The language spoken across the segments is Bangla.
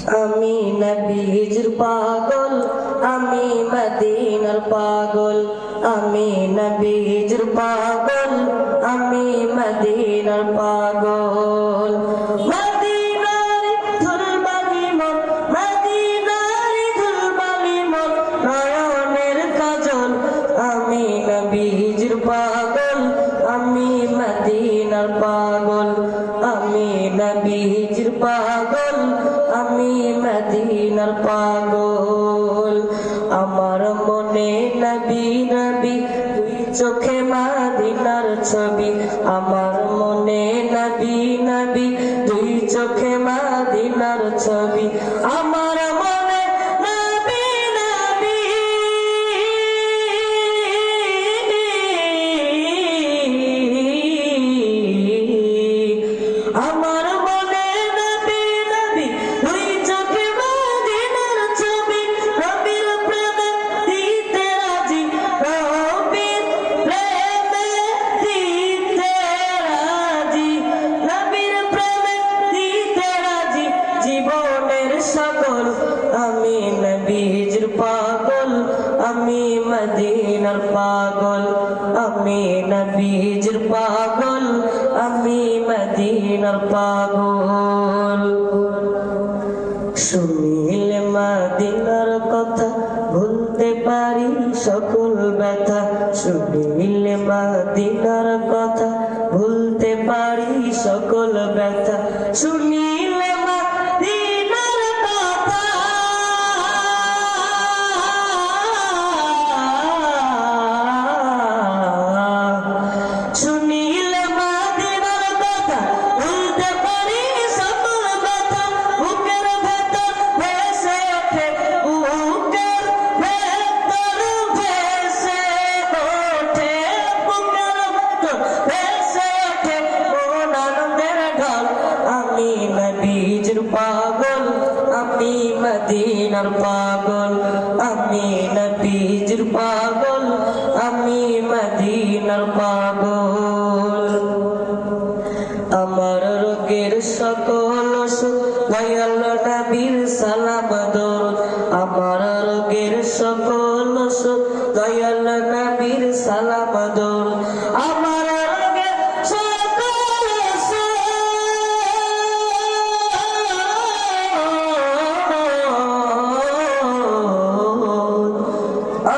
আমি নবীজির পাগল, আমি মদিনার পাগল। আমি নবীজির পাগল, আমি মদিনার পাগল। মদিনার ধুলবালি মন, মদিনার ধুলবালি মন, নয়নের কাজল। আমি নবীজির পাগল, আমি মদিনার পাগল। আমি নবীজির পাগল, আমি মদিনার পাগল। আমার মনে নবী নবী, দুই চোখে মদিনার ছবি। আমার মনে নবী নবী, দুই চোখে মদিনার ছবি। আমার মনে নবী নবী, আমার মনে নবী নবী, দুই চোখে মদিনার ছবি। নবীর প্রেমে দিতে রাজি, নবীর প্রেমে দিতে রাজি, নবীর প্রেমে দিতে রাজি জীবনের সকল। আমি নবীজির পাগল, আমি মদিনার পাগল। আমি নবীজির পাগল, আমি মদিনার পাগল। শুনিলে মদিনার কথা, ভুলতে পারি সকল ব্যথা। শুনিলে মদিনার কথা, ভুলতে পারি সকল ব্যথা। শুনিলে মদিনার কথা, শুনিলে মদিনার কথা, ভুলতে পারি সকল ব্যথা। বুকের ভেতর ভেসে ওঠে, বুকের ভেতর ভেসে ওঠে, বুকের ভেতর ভেসে ওঠে মন আনন্দের ঢল। আমি নবীজির পাগল, আমি মদিনার পাগল। আমি নবীজির পাগল, আমি মদিনার পাগল। আমার রোগের সকল ওষুধ দয়াল নবীর সালাম দরুদ। আমার রোগের সকল ওষুধ দয়াল নবীর সালাম দরুদ। আমার রোগের সকল ওষুধ,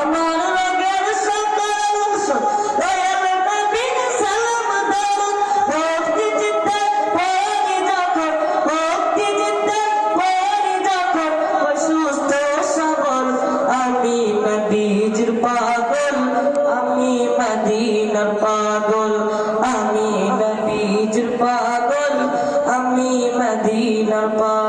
আমার রোগের সকল ওষুধ দয়াল নবীর সালাম দরুদ। ভক্তি চিত্তে পড়ি যখন, ভক্তি চিত্তে পড়ি যখন, ওই সুস্থ সবল। আমি নবীজির পাগল, আমি মদিনার পাগল। আমি নবীজির পাগল, আমি মদিনার পাগল।